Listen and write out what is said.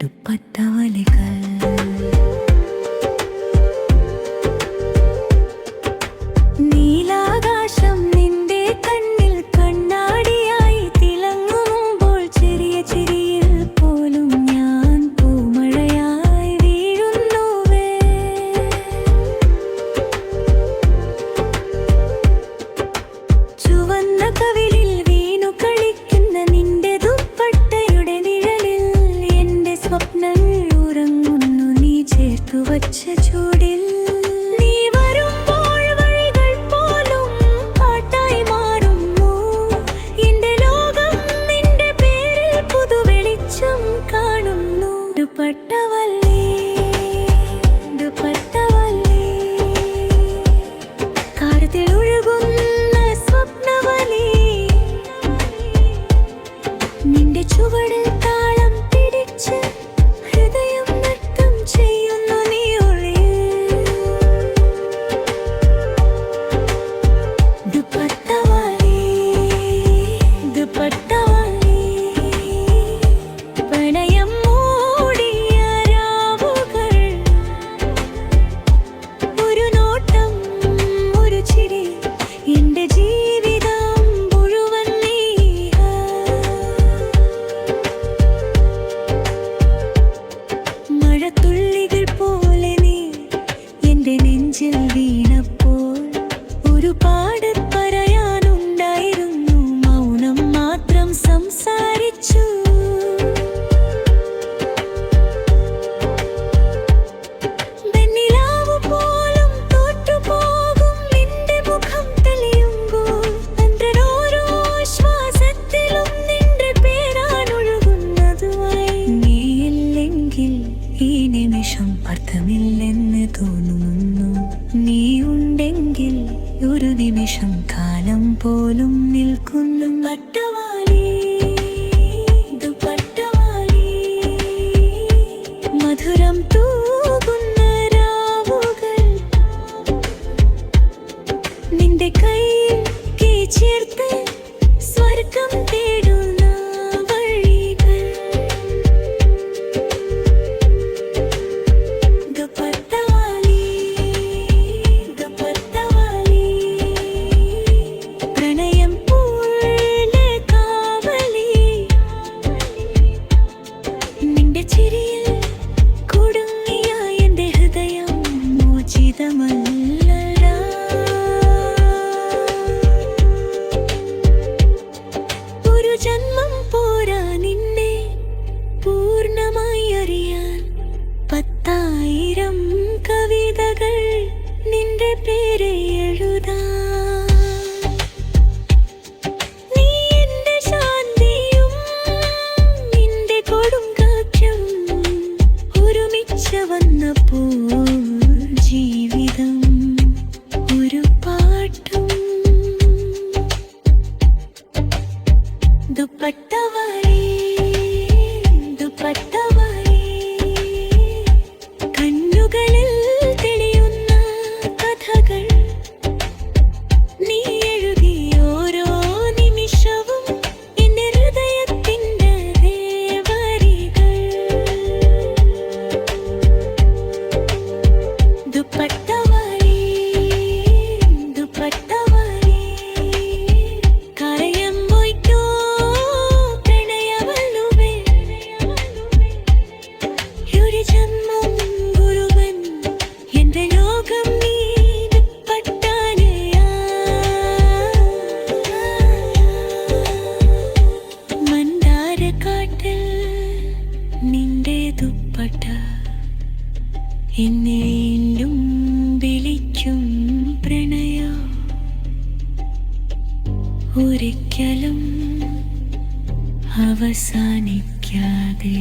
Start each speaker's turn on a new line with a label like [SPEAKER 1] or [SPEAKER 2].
[SPEAKER 1] ദുപ്പട്ടവലികൾ നീലാകാശം നിന്റെ കണ്ണിൽ കണ്ണാടിയായി തിളങ്ങുമ്പോൾ ചെറിയ ചിരിയിൽ പോലും ഞാൻ പൂമഴയായി വീഴുന്നുവേ. ചുവന്ന കവിളിൽ വീണു കളിക്കുന്ന നിന്റെ ദുപ്പട്ടയുടെ നിഴലിൽ എന്റെ സ്വപ്നങ്ങൾ ഉറങ്ങുന്നു നീ ചേർത്തു വച്ച ചൂടിൽ. ദുപ്പട്ടവല്ലി ദുപ്പട്ടവല്ലി കാലത്തിൽ ഒഴുകുന്ന സ്വപ്നവലി നിന്റെ ചുവടിൽ താളം പിടിച്ച് ഹൃദയം നൃത്തം ചെയ്യുന്നു നീ ഒളിയിൽ. ദുപ്പട്ടവല്ലി ദുപ്പട്ടവല്ലി പ്രണയം തുള്ളികൾ പോലെ നീ എന്റെ നെഞ്ചിൽ വീണപ്പോൾ ഒരുപാട് പറയാനുണ്ടായിരുന്നു, മൗനം മാത്രം സംസാരിച്ചു. വെണ്ണിലാവ് പോലും തോറ്റുപോകും നിന്റെ മുഖം തെളിയുമ്പോൾ, ഓരോ ശ്വാസത്തിലും നിന്റെ പേരാണൊഴുകുന്നതുമായി. നീയില്ലെങ്കിൽ ഈ നിമിഷം അർത്ഥമില്ലെന്ന് തോന്നുന്നു, നീ ഉണ്ടെങ്കിൽ ഒരു നിമിഷം കാലം പോലും നിൽക്കുന്നു. ദുപ്പട്ടവാലി ദുപ്പട്ടവാലി മധുരം തൂകുന്ന രാവുകൾ നിന്റെ കൈ ചേർത്ത് സ്വർഗം തേടുന്നു. ഒരു ജന്മം പോരാ നിന്നെ പൂർണ്ണമായി അറിയാൻ, 10,000 കവിതകൾ നിന്റെ പേര് എഴുതാൻ. നീ എന്റെ ശാന്തിയും നിന്റെ കൊടുങ്കാറ്റും ഒരുമിച്ച് വന്നപ്പോൾ ജീവിതം ഒരു പാട്ടും. ദുപ്പട്ടവാലി ദുപ്പട്ടവാലി കണ്ണുകളിൽ തെളിയുന്ന കഥകൾ നീ എഴുതി ഓരോ നിമിഷവും എന്റെ ഹൃദയത്തിന്റെ വരികൾ. ദുപ്പട്ടവാലി ദുപ്പട്ടവാലി കരയം മൊയ്ക്കോ പ്രണയവല്ലുവേ. ഒരു ജന്മം മുഴുവൻ എന്റെ ലോകം നീ ദുപ്പട്ടാനയാ. മന്ദാരക്കാട്ടിൽ നിന്റെ ദുപ്പട്ട എന്നെ വീണ്ടും വിളിക്കും പ്രണയം, ഒരിക്കലും അവസാനിക്കാതെ.